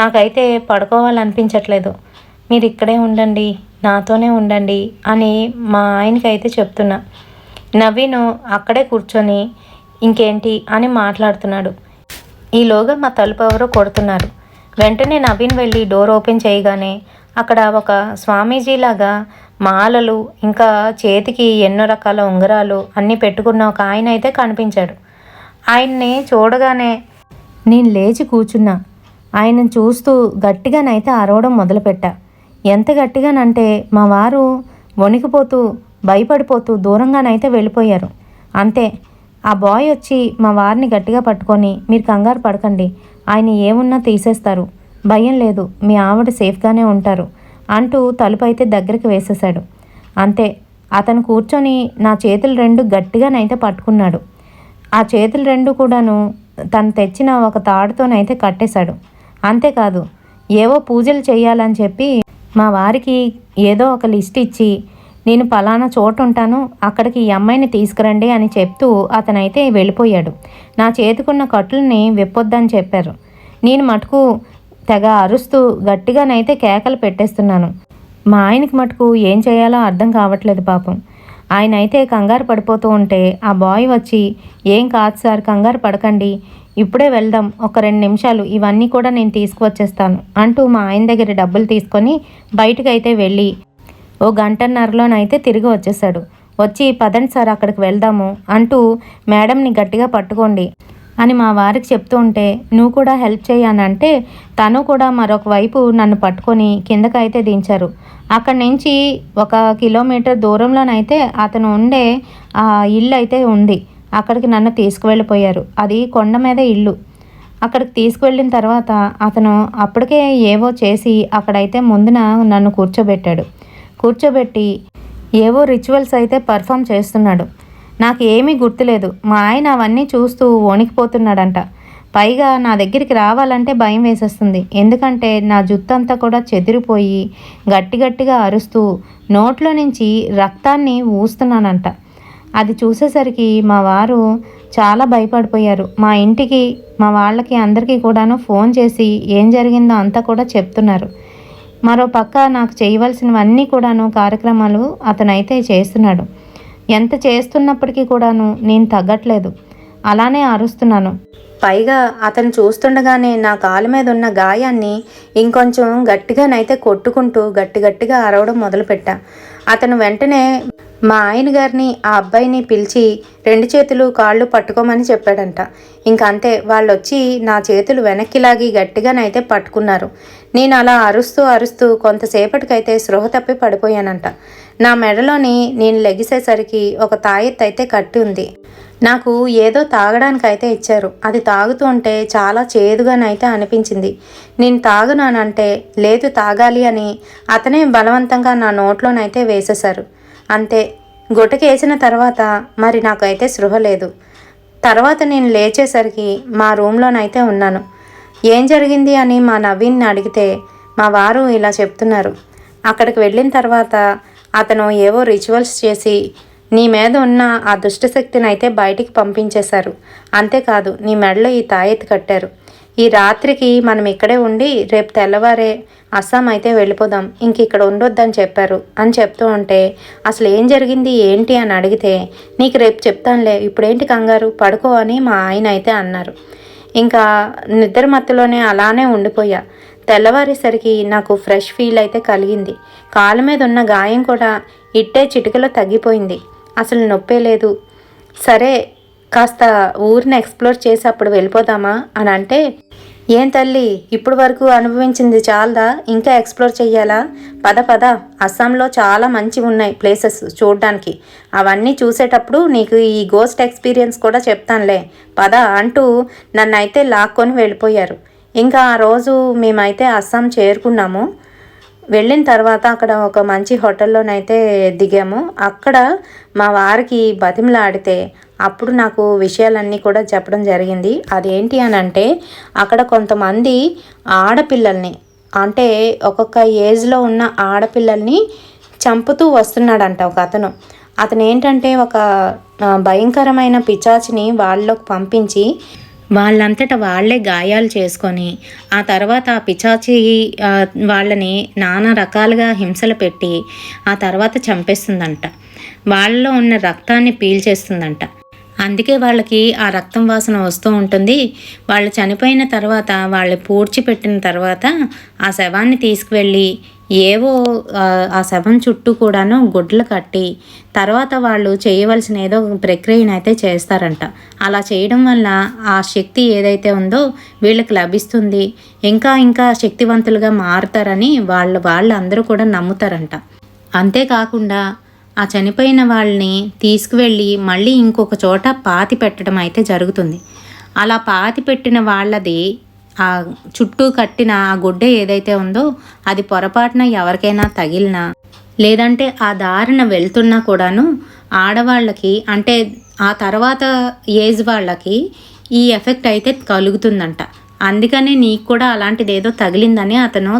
నాకైతే పడుకోవాలనిపించట్లేదు. మీరు ఇక్కడే ఉండండి, నాతోనే ఉండండి అని మా ఆయనకైతే చెప్తున్నా. నవీను అక్కడే కూర్చొని ఇంకేంటి అని మాట్లాడుతున్నాడు. ఈలోగా మా తలుపు ఎవరో కొడుతున్నారు. వెంటనే నవీన్ వెళ్ళి డోర్ ఓపెన్ చేయగానే అక్కడ ఒక స్వామీజీలాగా మాలలు ఇంకా చేతికి ఎన్నో రకాల ఉంగరాలు అన్నీ పెట్టుకున్న ఒక ఆయన అయితే కనిపించాడు. ఆయన్ని చూడగానే నేను లేచి కూర్చున్నా. ఆయనను చూస్తూ గట్టిగానైతే అరవడం మొదలుపెట్టా. ఎంత గట్టిగానంటే మా వారు వణికిపోతూ భయపడిపోతూ దూరంగానైతే వెళ్ళిపోయారు. అంతే. ఆ బాయ్ వచ్చి మా వారిని గట్టిగా పట్టుకొని, మీరు కంగారు పడకండి, ఆయన ఏమున్నా తీసేస్తారు, భయం లేదు, మీ ఆవిడ సేఫ్గానే ఉంటారు అంటూ తలుపు అయితే దగ్గరికి వేసేశాడు. అంతే. అతను కూర్చొని నా చేతులు రెండు గట్టిగానైతే పట్టుకున్నాడు. ఆ చేతులు రెండు కూడాను తను తెచ్చిన ఒక తాడుతోనైతే కట్టేశాడు. అంతేకాదు, ఏవో పూజలు చేయాలని చెప్పి మా వారికి ఏదో ఒక లిస్ట్ ఇచ్చి, నేను పలానా చోటు ఉంటాను, అక్కడికి ఈ అమ్మాయిని తీసుకురండి అని చెప్తూ అతనైతే వెళ్ళిపోయాడు. నా చేతికున్న కట్టుల్ని విప్పొద్దని చెప్పారు. నేను మటుకు తెగ అరుస్తూ గట్టిగానైతే కేకలు పెట్టేస్తున్నాను. మా ఆయనకి మటుకు ఏం చేయాలో అర్థం కావట్లేదు పాపం. ఆయన అయితే కంగారు పడిపోతూ ఉంటే ఆ బాయ్ వచ్చి, ఏం కాదు సార్, కంగారు పడకండి, ఇప్పుడే వెళ్దాం, ఒక 2 నిమిషాలు, ఇవన్నీ కూడా నేను తీసుకువచ్చేస్తాను అంటూ మా ఆయన దగ్గర డబ్బులు తీసుకొని బయటకైతే వెళ్ళి ఓ గంటన్నరలోనైతే తిరిగి వచ్చేసాడు. వచ్చి, పదండి సార్ అక్కడికి వెళ్దాము అంటూ మేడంని గట్టిగా పట్టుకోండి అని మా వారికి చెప్తూ ఉంటే, నువ్వు కూడా హెల్ప్ చేయనంటే తను కూడా మరొక వైపు నన్ను పట్టుకొని కిందకైతే దించారు. అక్కడి నుంచి 1 కిలోమీటర్ దూరంలోనైతే అతను ఉండే ఆ ఇల్లు అయితే ఉంది. అక్కడికి నన్ను తీసుకువెళ్ళిపోయారు. అది కొండ మీద ఇల్లు. అక్కడికి తీసుకువెళ్ళిన తర్వాత అతను అప్పటికే ఏవో చేసి అక్కడైతే ముందున నన్ను కూర్చోబెట్టి ఏవో రిచువల్స్ అయితే పర్ఫామ్ చేస్తున్నాడు. నాకు ఏమీ గుర్తులేదు. మా ఆయన అవన్నీ చూస్తూ వణికిపోతున్నాడంట. పైగా నా దగ్గరికి రావాలంటే భయం వేసేస్తుంది. ఎందుకంటే నా జుట్టు అంతా కూడా చెదిరిపోయి గట్టిగా అరుస్తూ నోట్లో నుంచి రక్తాన్ని ఊస్తున్నానంట. అది చూసేసరికి మా వారు చాలా భయపడిపోయారు. మా ఇంటికి, మా వాళ్ళకి అందరికీ కూడాను ఫోన్ చేసి ఏం జరిగిందో అంతా కూడా చెప్తున్నారు. మరో పక్క నాకు చేయవలసినవన్నీ కూడాను కార్యక్రమాలు అతనైతే చేస్తున్నాడు. ఎంత చేస్తున్నప్పటికీ కూడాను నేను తగ్గట్లేదు, అలానే అరుస్తున్నాను. పైగా అతను చూస్తుండగానే నా కాలు మీద ఉన్న గాయాన్ని ఇంకొంచెం గట్టిగానైతే కొట్టుకుంటూ గట్టిగా అరవడం మొదలుపెట్టా. అతను వెంటనే మా ఆయన గారిని, ఆ అబ్బాయిని పిలిచి 2 చేతులు కాళ్ళు పట్టుకోమని చెప్పాడంట. ఇంకంతే, వాళ్ళు వచ్చి నా చేతులు వెనక్కి లాగి గట్టిగానైతే పట్టుకున్నారు. నేను అలా అరుస్తూ కొంతసేపటికైతే స్పృహ తప్పి పడిపోయానంట. నా మెడలోని నేను లెగిసేసరికి ఒక తాయెత్తు అయితే కట్టి ఉంది. నాకు ఏదో తాగడానికైతే ఇచ్చారు. అది తాగుతూ ఉంటే చాలా చేదుగానైతే అనిపించింది. నేను తాగునానంటే లేదు తాగాలి అని అతనే బలవంతంగా నా నోట్లోనైతే వేసేశారు. అంతే. గుటకేసిన తర్వాత మరి నాకైతే స్పృహ లేదు. తర్వాత నేను లేచేసరికి మా రూమ్లోనైతే ఉన్నాను. ఏం జరిగింది అని మా నవీన్ని అడిగితే మా వారు ఇలా చెప్తున్నారు. అక్కడికి వెళ్ళిన తర్వాత అతను ఏవో రిచువల్స్ చేసి నీ మీద ఉన్న ఆ దుష్టశక్తిని అయితే బయటికి పంపించేశారు. అంతేకాదు, నీ మెడలో ఈ తాయెత్తు కట్టారు. ఈ రాత్రికి మనం ఇక్కడే ఉండి రేపు తెల్లవారే అస్సాం అయితే వెళ్ళిపోదాం, ఇంక ఇక్కడ ఉండొద్దని చెప్పారు అని చెప్తూ ఉంటే, అసలు ఏం జరిగింది ఏంటి అని అడిగితే, నీకు రేపు చెప్తానులే, ఇప్పుడేంటి కంగారు, పడుకో అని మా ఆయన అయితే అన్నారు. ఇంకా నిద్ర మత్తులోనే అలానే ఉండిపోయా. తెల్లవారేసరికి నాకు ఫ్రెష్ ఫీల్ అయితే కలిగింది. కాలు మీద ఉన్న గాయం కూడా ఇట్టే చిటికలో తగ్గిపోయింది. అసలు నొప్పే లేదు. సరే, కాస్త ఊరిని ఎక్స్ప్లోర్ చేసి అప్పుడు వెళ్ళిపోదామా అని అంటే, ఏం తల్లి, ఇప్పుడు వరకు అనుభవించింది చాలదా, ఇంకా ఎక్స్ప్లోర్ చెయ్యాలా? పద అస్సాంలో చాలా మంచి ఉన్నాయి ప్లేసెస్ చూడడానికి. అవన్నీ చూసేటప్పుడు నీకు ఈ గోస్ట్ ఎక్స్పీరియన్స్ కూడా చెప్తానులే, పద అంటూ నన్నైతే లాక్కొని వెళ్ళిపోయారు. ఇంకా ఆ రోజు మేమైతే అస్సాం చేరుకున్నాము. వెళ్ళిన తర్వాత అక్కడ ఒక మంచి హోటల్లోనైతే దిగాము. అక్కడ మా వారికి బతిమలాడితే అప్పుడు నాకు విషయాలన్నీ కూడా చెప్పడం జరిగింది. అదేంటి అని అంటే, అక్కడ కొంతమంది ఆడపిల్లల్ని, అంటే ఒక్కొక్క ఏజ్లో ఉన్న ఆడపిల్లల్ని చంపుతూ వస్తున్నాడంట ఒక అతను ఏంటంటే ఒక భయంకరమైన పిశాచిని వాళ్ళలోకి పంపించి వాళ్ళంతట వాళ్ళే గాయాలు చేసుకొని ఆ తర్వాత ఆ పిశాచి వాళ్ళని నానా రకాలుగా హింసలు పెట్టి ఆ తర్వాత చంపేస్తుందంట. వాళ్ళలో ఉన్న రక్తాన్ని పీల్చేస్తుందంట. అందుకే వాళ్ళకి ఆ రక్తం వాసన వస్తూ ఉంటుంది. వాళ్ళు చనిపోయిన తర్వాత వాళ్ళు పూడ్చిపెట్టిన తర్వాత ఆ శవాన్ని తీసుకువెళ్ళి ఏవో ఆ శవం చుట్టూ కూడాను గుడ్లు కట్టి తర్వాత వాళ్ళు చేయవలసిన ఏదో ప్రక్రియనైతే చేస్తారంట. అలా చేయడం వల్ల ఆ శక్తి ఏదైతే ఉందో వీళ్ళకి లభిస్తుంది, ఇంకా ఇంకా శక్తివంతులుగా మారుతారని వాళ్ళందరూ కూడా నమ్ముతారంట. అంతేకాకుండా ఆ చనిపోయిన వాళ్ళని తీసుకువెళ్ళి మళ్ళీ ఇంకొక చోట పాతి పెట్టడం అయితే జరుగుతుంది. అలా పాతి పెట్టిన వాళ్ళది ఆ చుట్టూ కట్టిన ఆ గుడ్డ ఏదైతే ఉందో అది పొరపాటున ఎవరికైనా తగిలినా లేదంటే ఆ దారిన వెళ్తున్నా కూడాను ఆడవాళ్ళకి అంటే ఆ తర్వాత ఏజ్ వాళ్ళకి ఈ ఎఫెక్ట్ అయితే కలుగుతుందంట. అందుకనే నీకు కూడా అలాంటిది ఏదో తగిలిందని అతను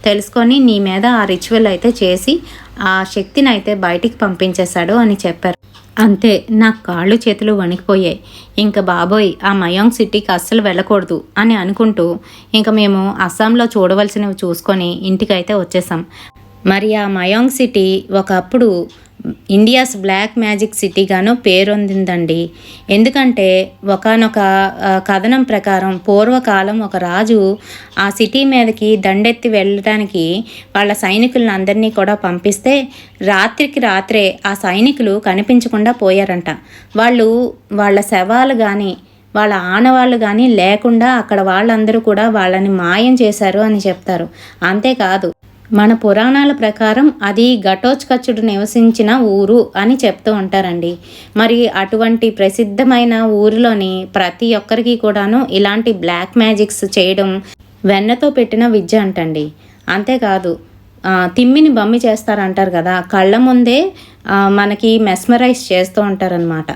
తెలుసుకొని నీ మీద ఆ రిచువల్ అయితే చేసి ఆ శక్తిని అయితే బయటికి పంపించేశాడు అని చెప్పారు. అంతే, నాకు కాళ్ళు చేతులు వణికిపోయాయి. ఇంకా బాబోయ్ ఆ మయాంగ్ సిటీకి అస్సలు వెళ్ళకూడదు అని అనుకుంటూ ఇంకా మేము అస్సాంలో చూడవలసినవి చూసుకొని ఇంటికైతే వచ్చేసాం. మరి ఆ మయాంగ్ సిటీ ఒకప్పుడు ఇండియాస్ బ్లాక్ మ్యాజిక్ సిటీగాను పేరొందిందండి. ఎందుకంటే ఒకానొక కథనం ప్రకారం పూర్వకాలం ఒక రాజు ఆ సిటీ మీదకి దండెత్తి వెళ్ళడానికి వాళ్ళ సైనికులను అందరినీ కూడా పంపిస్తే రాత్రికి రాత్రే ఆ సైనికులు కనిపించకుండా పోయారంట. వాళ్ళ శవాలు కానీ వాళ్ళ ఆనవాళ్ళు కానీ లేకుండా అక్కడ వాళ్ళందరూ కూడా వాళ్ళని మాయం చేశారు అని చెప్తారు. అంతేకాదు మన పురాణాల ప్రకారం అది ఘటోత్కచుడు నివసించిన ఊరు అని చెప్తూ ఉంటారండి. మరి అటువంటి ప్రసిద్ధమైన ఊరిలోని ప్రతి ఒక్కరికి కూడాను ఇలాంటి బ్లాక్ మ్యాజిక్స్ చేయడం వెన్నతో పెట్టిన విద్య అంటండి. అంతేకాదు తిమ్మిని బమ్మి చేస్తారంటారు కదా, కళ్ళ ముందే మనకి మెస్మరైజ్ చేస్తూ ఉంటారనమాట.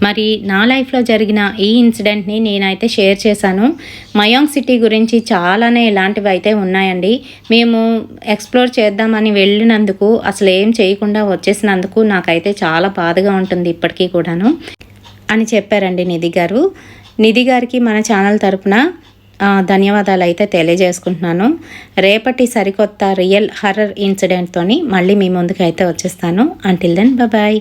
మరి నా లైఫ్లో జరిగిన ఈ ఇన్సిడెంట్ని నేనైతే షేర్ చేశాను. మయాంగ్ సిటీ గురించి చాలానే ఇలాంటివి అయితే ఉన్నాయండి. మేము ఎక్స్ప్లోర్ చేద్దామని వెళ్ళినందుకు అసలు ఏం చేయకుండా వచ్చేసినందుకు నాకైతే చాలా బాధగా ఉంటుంది ఇప్పటికీ కూడాను అని చెప్పారండి నిధి గారికి మన ఛానల్ తరపున ధన్యవాదాలు అయితే తెలియజేసుకుంటున్నాను. రేపటి సరికొత్త రియల్ హర్రర్ ఇన్సిడెంట్తోని మళ్ళీ మీ ముందుకు అయితే వచ్చేస్తాను. Until then bye.